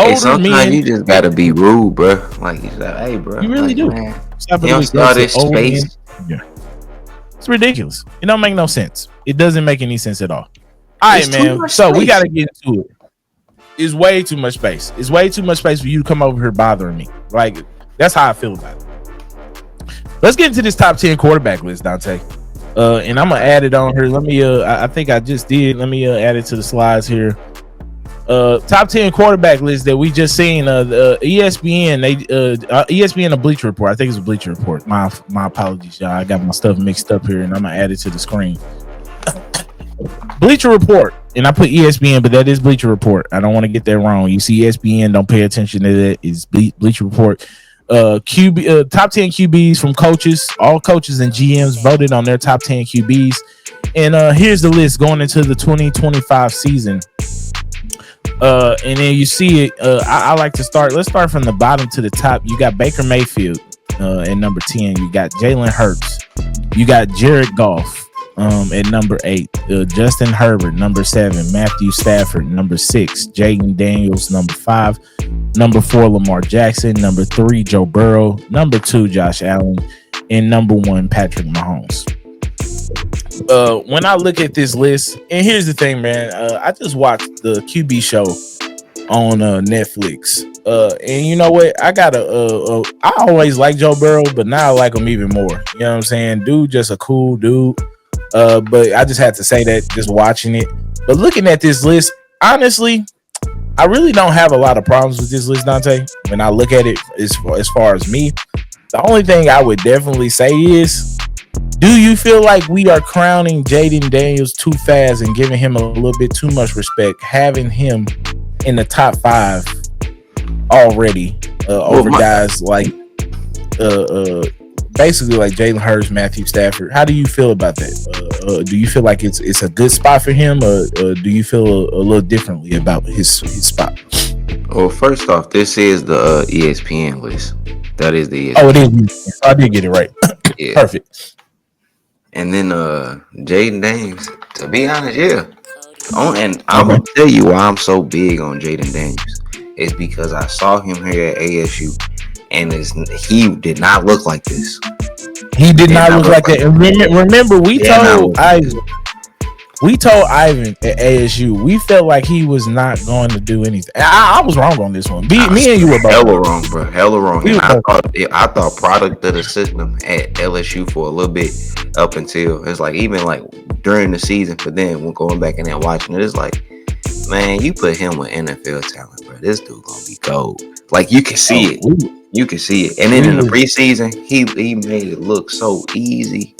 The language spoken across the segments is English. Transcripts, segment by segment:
older sometimes men. you just gotta be rude, bro. Like you like, hey, bro. You really like, do. Man, Stop you it don't with see all this old men. space. Yeah. It's ridiculous. It don't make no sense. It doesn't make any sense at all. All right, man. So we got to get into it. It's way too much space. It's way too much space for you to come over here bothering me. Like, that's how I feel about it. Let's get into this top 10 quarterback list, Dante. And I'm gonna add it on here. Let me. I think I just did. Let me add it to the slides here. Top 10 quarterback list that we just seen. ESPN. ESPN a Bleacher Report. I think it's a Bleacher Report. My apologies, y'all. I got my stuff mixed up here, and I'm gonna add it to the screen. Bleacher Report, and I put ESPN, but that is Bleacher Report. I don't want to get that wrong. You see ESPN, don't pay attention to that. It's Bleacher Report. QB top 10 QBs from coaches. All coaches and GMs voted on their top 10 QBs. And here's the list going into the 2025 season. And then you see it. I like to start. Let's start from the bottom to the top. You got Baker Mayfield at number 10. You got Jalen Hurts. You got Jared Goff at number 8. Justin Herbert, number 7. Matthew Stafford, number 6. Jayden Daniels, number 5. Number 4, Lamar Jackson. Number 3, Joe Burrow. Number 2, Josh Allen. And number 1, Patrick Mahomes. When I look at this list, and here's the thing, man. I just watched the QB show on Netflix. And you know what? I always like Joe Burrow, but now I like him even more. You know what I'm saying? Dude, just a cool dude. But I just had to say that just watching it. But looking at this list, honestly, I really don't have a lot of problems with this list, Dante. When I look at it as far as me, the only thing I would definitely say is, do you feel like we are crowning Jayden Daniels too fast and giving him a little bit too much respect, having him in the top 5 already over guys like basically like Jalen Hurts, Matthew Stafford? How do you feel about that? Do you feel like it's a good spot for him, or do you feel a little differently about his spot? Well, first off, this is the ESPN list. That is the ESPN. Oh, it is. I did get it right. Yeah. Perfect. And then Jayden Daniels, to be honest, yeah. And I'm gonna tell you why I'm so big on Jayden Daniels. It's because I saw him here at ASU, and he did not look like this. He did not look like that. And remember, we told Ivan at ASU, we felt like he was not going to do anything. I was wrong on this one. Me and you were both hella wrong, bro. Hella wrong. I thought product of the system at LSU for a little bit up until it's like even like during the season. But then when going back and then watching it, it's like, man, you put him with NFL talent, bro. This dude gonna be gold. Like you can see it. You can see it. And then in the preseason, he made it look so easy.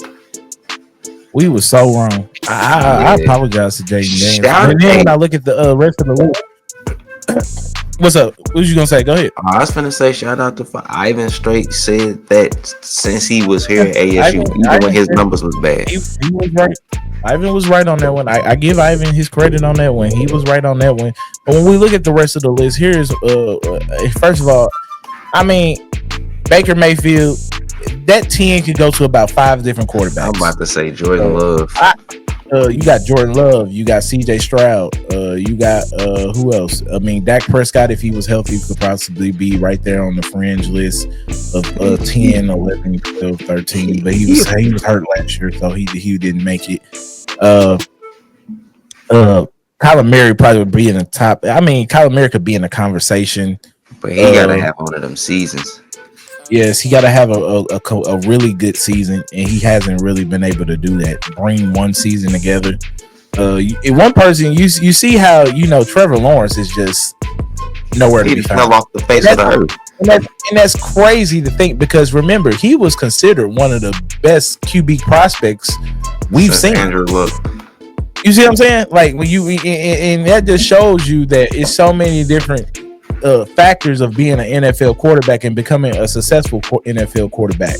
We were so wrong. I apologize to Jayden Daniels. And then when I look at the rest of the list, what's up? What was you gonna say? Go ahead. I was gonna say shout out to Ivan. Straight said that since he was here at ASU, even when his numbers was bad, he was right. Ivan was right on that one. I give Ivan his credit on that one. He was right on that one. But when we look at the rest of the list, here's first of all, I mean, Baker Mayfield. That 10 could go to about 5 different quarterbacks. I'm about to say Jordan Love. You got Jordan Love. You got CJ Stroud. You got who else? I mean, Dak Prescott, if he was healthy, could possibly be right there on the fringe list of 10, 11, 12, 13. But he was hurt last year, so he didn't make it. Kyler Murray probably would be in the top. I mean, Kyler Murray could be in the conversation. But he got to have one of them seasons. Yes, he got to have a really good season, and he hasn't really been able to do that. Bring one season together. One person, you see how Trevor Lawrence is just nowhere to be found. Fell off the face of the earth. And that's crazy to think, because remember, he was considered one of the best QB prospects we've seen. Andrew Luck. You see what I'm saying? Like when and that just shows you that it's so many different factors of being an NFL quarterback and becoming a successful NFL quarterback.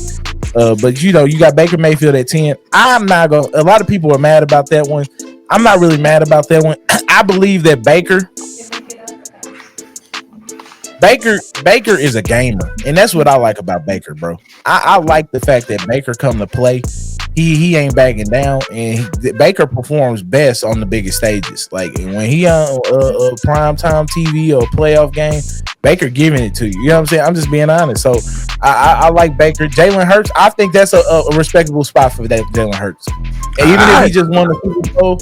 But you got Baker Mayfield at 10. I'm not going to, a lot of people are mad about that one. I'm not really mad about that one. I believe that Baker is a gamer, and that's what I like about Baker, bro. I like the fact that Baker come to play. he ain't backing down, and Baker performs best on the biggest stages. Like when he on prime time TV or playoff game, Baker giving it to you. You know what I'm saying? I'm just being honest. So I like Baker. Jalen Hurts, I think that's a respectable spot for that Jalen Hurts. And even if he just won the Super Bowl,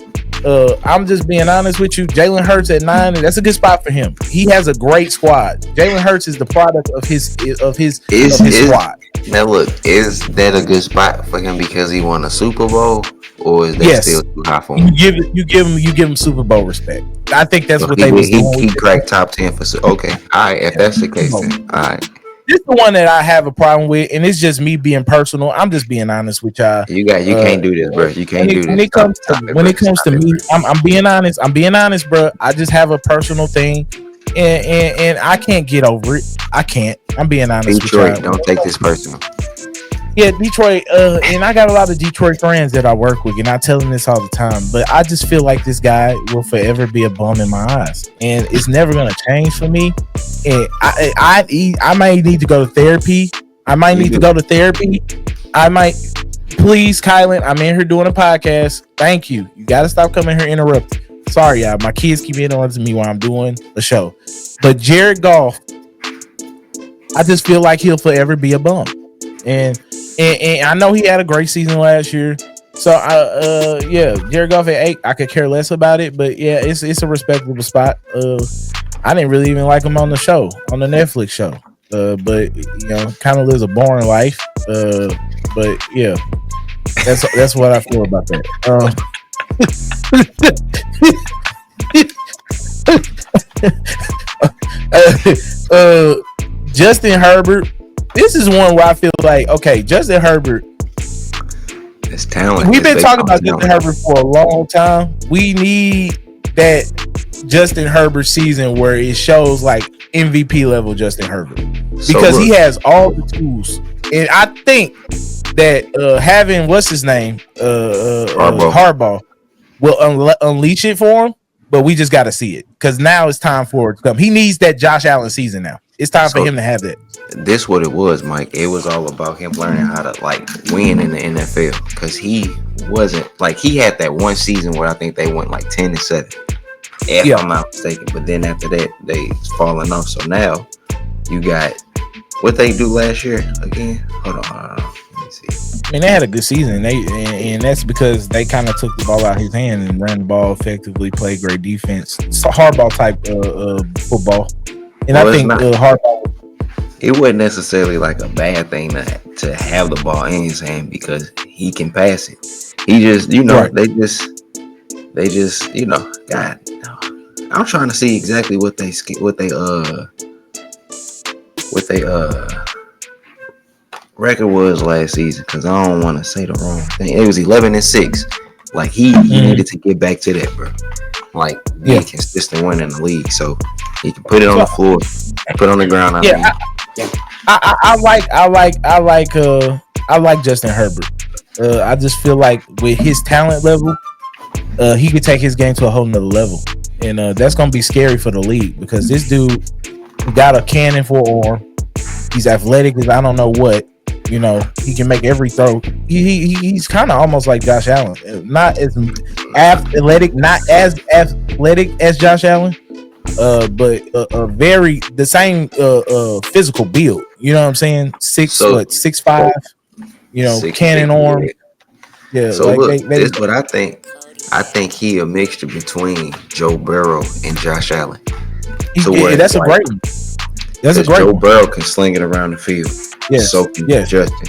I'm just being honest with you. Jalen Hurts at 9, that's a good spot for him. He has a great squad. Jalen Hurts is the product of his squad. Now look, is that a good spot for him because he won a Super Bowl, or is that still too high for him? You give him Super Bowl respect. I think that's what they was doing. He cracked top 10 for okay. All right, if that's the case, then all right. This is the one that I have a problem with, and it's just me being personal. I'm just being honest with y'all. You can't do this, bro. You can't do this. When it comes to me, I'm being honest. I'm being honest, bro. I just have a personal thing, and I can't get over it. I can't. I'm being honest. Detroit, with y'all. Don't take this personal. Yeah, Detroit, and I got a lot of Detroit friends that I work with, and I tell them this all the time. But I just feel like this guy will forever be a bum in my eyes, and it's never gonna change for me. And I might need to go to therapy. I might, please, Kylan. I'm in here doing a podcast. Thank you. You got to stop coming here interrupting. Sorry, y'all. My kids keep interrupting me while I'm doing a show. But Jared Goff, I just feel like he'll forever be a bum. And I know he had a great season last year. So Jared Goff at 8, I could care less about it, but yeah, it's a respectable spot. I didn't really even like him on the show, on the Netflix show. But you know, kind of lives a boring life. But yeah, that's what I feel about that. Justin Herbert. This is one where I feel like, okay, Justin Herbert. It's talent. We've been talking about Justin Herbert for a long time. We need that Justin Herbert season where it shows like MVP level Justin Herbert, because he has all the tools. And I think that having what's his name, Harbaugh will unleash it for him. But we just got to see it, because now it's time for it to come. He needs that Josh Allen season now. It's time for him to have that. This what it was, Mike. It was all about him learning how to like win in the NFL, because he wasn't like, he had that one season where I think they went like 10-7, if I'm not mistaken. But then after that, they falling off. So now you got what they do last year again. Hold on. Let me see. I mean, they had a good season. And that's because they kind of took the ball out of his hand and ran the ball effectively, played great defense. It's a hardball type football. And I think Harbaugh, it wasn't necessarily like a bad thing to have the ball in his hand, because he can pass it. He just, they just, God, I'm trying to see exactly what they record was last season, because I don't want to say the wrong thing. It was 11-6. Like he needed to get back to that, bro. Like be a consistent one in the league, so he can put it on the floor, put it on the ground. I like Justin Herbert. I just feel like with his talent level, he could take his game to a whole nother level, and that's gonna be scary for the league, because this dude got a cannon for an arm. He's athletic as I don't know what. You know, he can make every throw. He's kind of almost like Josh Allen, not as athletic as Josh Allen, but very the same physical build. You know what I'm saying? 6'5", cannon arm. Yeah. So like look, this is what I think. I think he a mixture between Joe Burrow and Josh Allen. That's a great one. That's a great Joe Burrow can sling it around the field. Yes. So can Justin.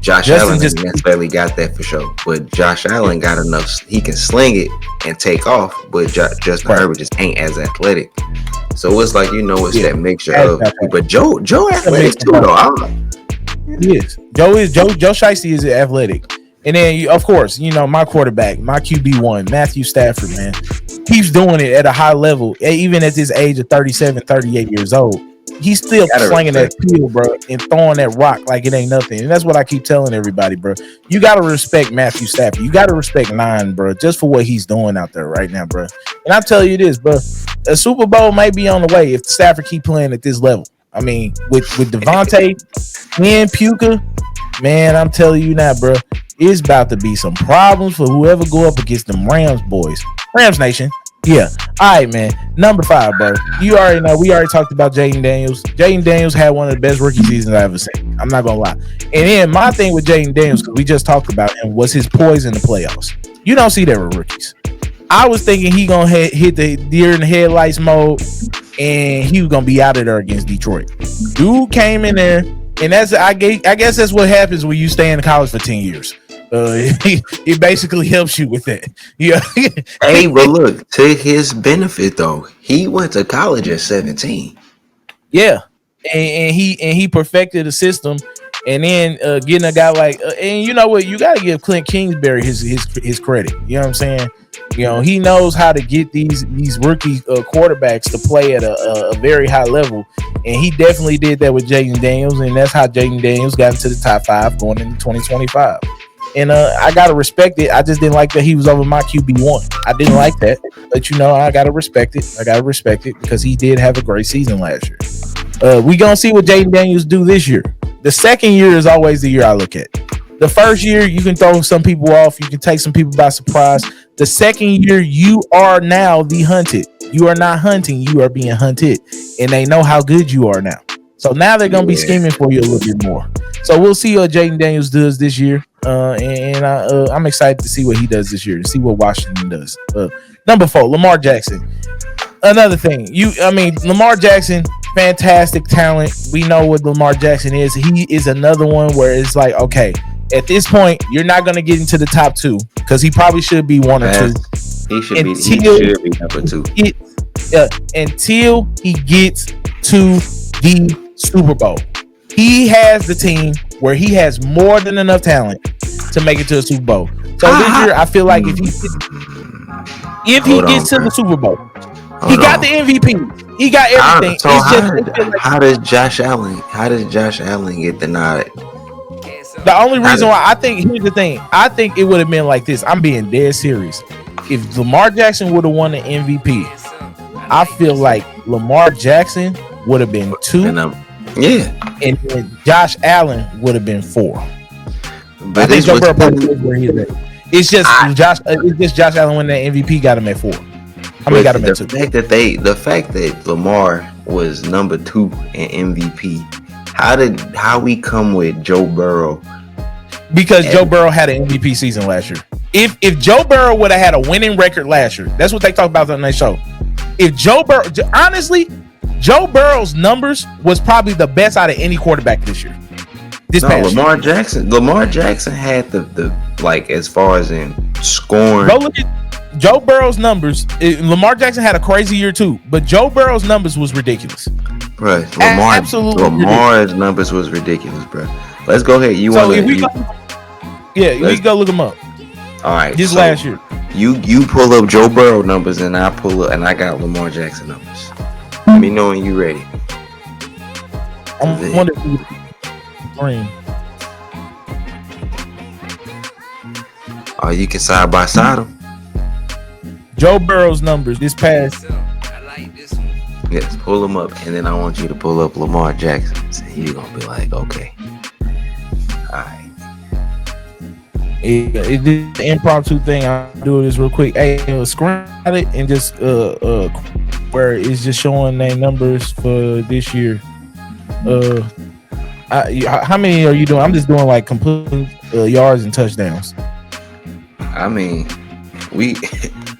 Josh Allen just necessarily got that for sure, but Josh Allen got enough. He can sling it and take off, but Justin Herbert just ain't as athletic. So it's like, it's that mixture of. But Joe athletic too, though. Yes, Joe Shiesty is athletic, and then of course my quarterback, my QB1, Matthew Stafford, man, keeps doing it at a high level, even at this age of 37, 38 years old. He's still slinging that peel, bro, and throwing that rock like it ain't nothing. And that's what I keep telling everybody, bro. You got to respect Matthew Stafford. You got to respect Nine, bro, just for what he's doing out there right now, bro. And I tell you this, bro, a Super Bowl may be on the way if Stafford keep playing at this level. I mean, with Devontae and Puka, Man, I'm telling you now, bro. It's about to be some problems for whoever go up against them Rams boys. Rams Nation. Yeah. All right, man. Number 5, bro. You already know. We already talked about Jayden Daniels. Jayden Daniels had one of the best rookie seasons I ever seen. I'm not gonna lie. And then my thing with Jayden Daniels, because we just talked about him, was his poise in the playoffs. You don't see that with rookies. I was thinking he gonna hit the deer in the headlights mode, and he was gonna be out of there against Detroit. Dude came in there, and I guess that's what happens when you stay in college for 10 years. It basically helps you with that. Yeah. Hey, but look, to his benefit though, he went to college at 17. Yeah, and he perfected the system, and then getting a guy like and you know what, you got to give Clint Kingsbury his credit. You know what I'm saying? You know, he knows how to get these rookie quarterbacks to play at a very high level, and he definitely did that with Jayden Daniels, and that's how Jayden Daniels got into the top 5 going into 2025. And I gotta respect it. I just didn't like that he was over my QB1. I didn't like that, but you know, I gotta respect it. Because he did have a great season last year. We gonna see what Jayden Daniels do this year. The second year is always the year I look at. The first year, you can throw some people off. You can take some people by surprise. The second year, you are now the hunted. You are not hunting. You are being hunted. And they know how good you are now. So now they're going to be scheming for you a little bit more. So we'll see what Jayden Daniels does this year. I'm excited to see what he does this year, to see what Washington does. Number 4, Lamar Jackson. Another thing. Lamar Jackson, fantastic talent. We know what Lamar Jackson is. He is another one where it's like, okay, at this point, you're not going to get into the top 2 because he probably should be 1 or 2. He should be number 2. Until he gets to the Super Bowl. He has the team where he has more than enough talent to make it to a Super Bowl. So this year, I feel like if he gets to the Super Bowl, he got the MVP. He got everything. How does Josh Allen get the nod? The only reason why here's the thing. I think it would have been like this. I'm being dead serious. If Lamar Jackson would have won the MVP, I feel like Lamar Jackson would have been 2. And then Josh Allen would have been 4. But I think Joe Burrow probably is where he's at. It's just Josh Allen winning that MVP got him at 4. Got him at 2. The fact that Lamar was number 2 in MVP. How we come with Joe Burrow? Because Joe Burrow had an MVP season last year. If Joe Burrow would have had a winning record last year, that's what they talk about on their show. If Joe Burrow, honestly, Joe Burrow's numbers was probably the best out of any quarterback this year. Lamar Jackson had the like, as far as in scoring. Go look at Joe Burrow's numbers. Lamar Jackson had a crazy year too, but Joe Burrow's numbers was ridiculous. Right, Lamar's numbers was ridiculous, bro. Let's go ahead. We go look them up. All right, this last year. You pull up Joe Burrow numbers, and I got Lamar Jackson numbers. Let me know when you ready. I'm wondering. Oh, you can side by side them. Joe Burrow's numbers this past. Yes, pull them up, and then I want you to pull up Lamar Jackson. So you're gonna be like, okay, all right. It did the impromptu thing. I'll do this real quick. Hey, screenshot it and just where it's just showing their numbers for this year. How many are you doing? I'm just doing like complete yards and touchdowns. I mean,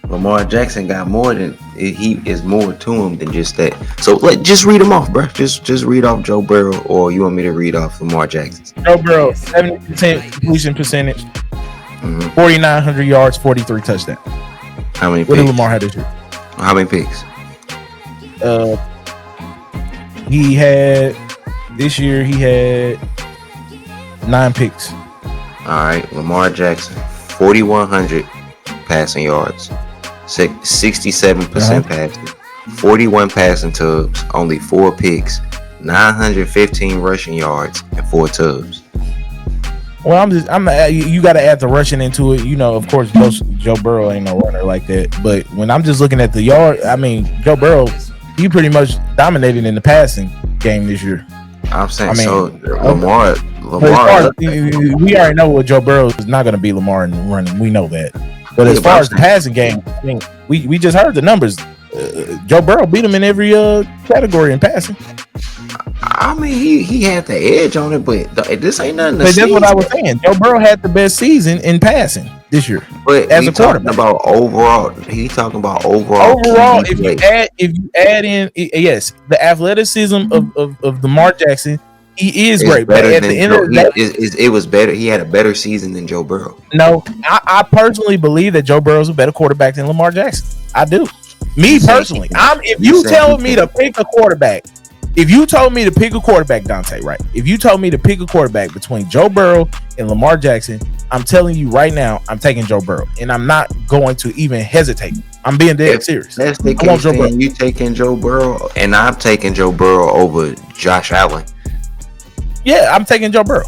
Lamar Jackson got more than he is more to him than just that. So just read them off, bro. Just read off Joe Burrow, or you want me to read off Lamar Jackson? Joe Burrow, 70% completion percentage, 4,900 yards, 43 touchdowns. How many? What did Lamar have this year? How many picks? He had 9 picks. All right, Lamar Jackson, 4,100 passing yards, 67% passing, 41 passing tubs, only 4 picks, 915 rushing yards, and 4 tubs. Well, you got to add the rushing into it. You know, of course, Joe Burrow ain't no runner like that. But when I'm just looking at the yard, I mean, Joe Burrow, he pretty much dominated in the passing game this year. I'm saying, so Lamar, But as far Lamar, as, we already know what Joe Burrow is not going to be Lamar in running. We know that. But as far as the passing game, I mean, we just heard the numbers. Joe Burrow beat him in every category in passing. I mean, he had the edge on it, but this ain't nothing. But that's what I was saying. Joe Burrow had the best season in passing this year. But as a quarterback, about overall, he talking about overall. Overall, if you add in, yes, the athleticism of Lamar Jackson, he is great. But at the end of the day, it was better. He had a better season than Joe Burrow. No, I personally believe that Joe Burrow is a better quarterback than Lamar Jackson. I do. Me personally, if you tell me to pick a quarterback. If you told me to pick a quarterback, Dante, right? If you told me to pick a quarterback between Joe Burrow and Lamar Jackson, I'm telling you right now, I'm taking Joe Burrow, and I'm not going to even hesitate. I'm being dead serious. That's the case. You taking Joe Burrow, and I'm taking Joe Burrow over Josh Allen. Yeah, I'm taking Joe Burrow.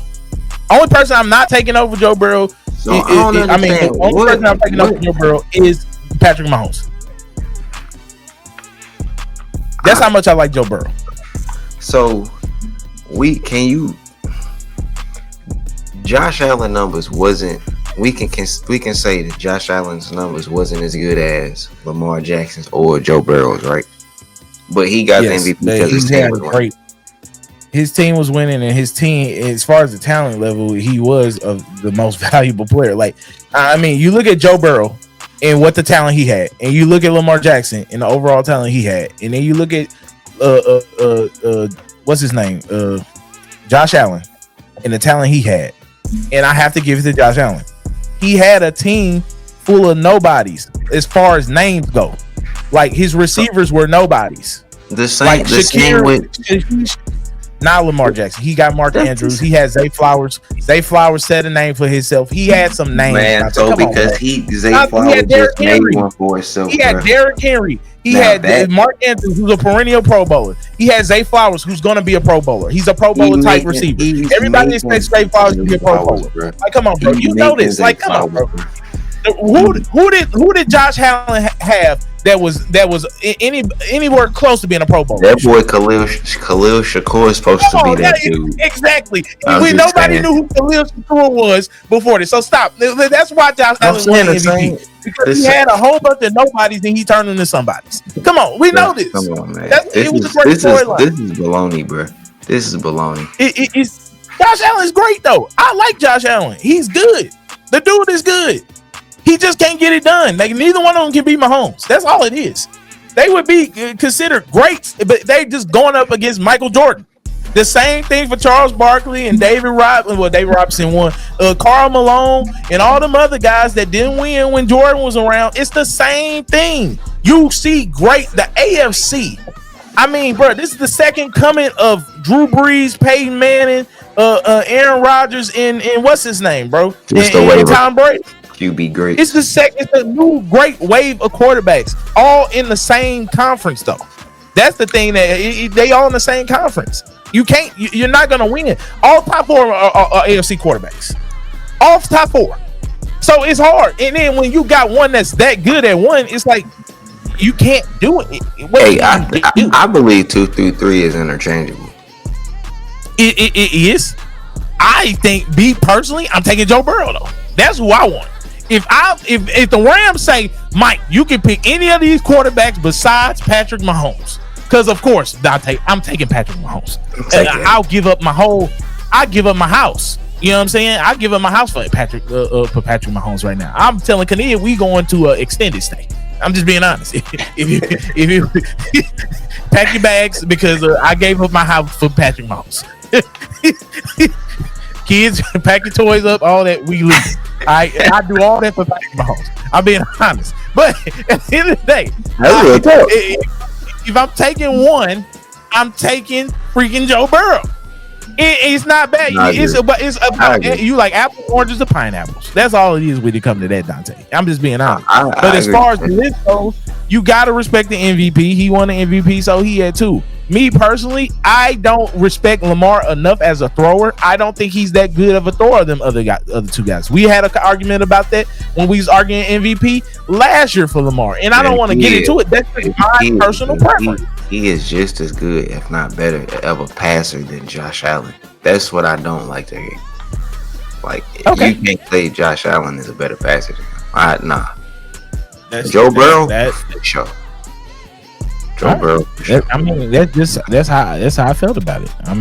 Only person I'm not taking over Joe Burrow. So the only person I'm taking over Joe Burrow is Patrick Mahomes. That's how much I like Joe Burrow. So Josh Allen numbers wasn't. We can say that Josh Allen's numbers wasn't as good as Lamar Jackson's or Joe Burrow's, right? But he got the MVP because his team was winning. His team was winning, and his team, as far as the talent level, he was the most valuable player. Like, I mean, you look at Joe Burrow and what the talent he had, and you look at Lamar Jackson and the overall talent he had, and then you look at what's his name? Josh Allen and the talent he had. And I have to give it to Josh Allen. He had a team full of nobodies as far as names go. Like, his receivers were nobodies. The same, like Shakir, not Lamar Jackson. He got Mark Andrews. He had Zay Flowers. Zay Flowers set a name for himself. He had some names. Man, so because Zay Flowers just made one for himself. He had Derrick Henry. He had Mark Andrews, who's a perennial Pro Bowler. He had Zay Flowers, who's going to be a Pro Bowler. He's a Pro Bowler type receiver. Everybody expects Zay Flowers to be a Pro Bowler. Like, come on, bro. You know this. Like, come on, bro. Who did Josh Allen have that was anywhere close to being a Pro Bowler? That boy Khalil Shakur is supposed to be that dude. Exactly. Nobody knew who Khalil Shakur was before this. So stop. That's why Josh Allen won MVP. Because he had a whole bunch of nobodies and he turned into somebodies. Come on, we know this. Come on, man. It was a great storyline. This is baloney, bro. This is baloney. Josh Allen's great though. I like Josh Allen. He's good. The dude is good. He just can't get it done. Like, neither one of them can beat Mahomes. That's all it is. They would be considered greats, but they just going up against Michael Jordan. The same thing for Charles Barkley and David Robinson. Well, David Robinson won. Karl Malone and all them other guys that didn't win when Jordan was around. It's the same thing. You see the AFC. I mean, bro, this is the second coming of Drew Brees, Peyton Manning, Aaron Rodgers, and what's his name, bro? And Tom Brady. QB great. It's the new great wave of quarterbacks, all in the same conference, though. That's the thing, that they all in the same conference. You're not gonna win. All top four are AFC quarterbacks. All top four. So it's hard. And then when you got one that's that good at one, it's like you can't do it. I believe 2 through 3 is interchangeable. It is. I think, personally, I'm taking Joe Burrow though. That's who I want. If the Rams say, Mike, you can pick any of these quarterbacks besides Patrick Mahomes, because of course, Dante, I'm taking Patrick Mahomes. I'll give up my house. You know what I'm saying? I give up my house for Patrick Mahomes right now. I'm telling Kania we going to an extended stay. I'm just being honest. If you pack your bags, because I gave up my house for Patrick Mahomes. Kids, pack your toys up, all that, we leave. I do all that for Patrick Mahomes. I'm being honest. But at the end of the day, if I'm taking one, I'm taking freaking Joe Burrow. It's not bad. It's about you like apples, oranges, or pineapples. That's all it is when it comes to that, Dante. I'm just being honest. But as far as the list goes, you got to respect the MVP. He won the MVP, so he had 2. Me personally, I don't respect Lamar enough as a thrower. I don't think he's that good of a thrower than other 2 guys. We had an argument about that when we was arguing MVP last year for Lamar, and I don't want to get into it. That's my personal preference. he is just as good, if not better, of a passer than Josh Allen. That's what I don't like to hear. Like Okay, you can't say Josh Allen is a better passer than him. Nah. that's Joe Burrow, that. for sure. All Joe right. Burrow, for sure. I mean, that's how I felt about it.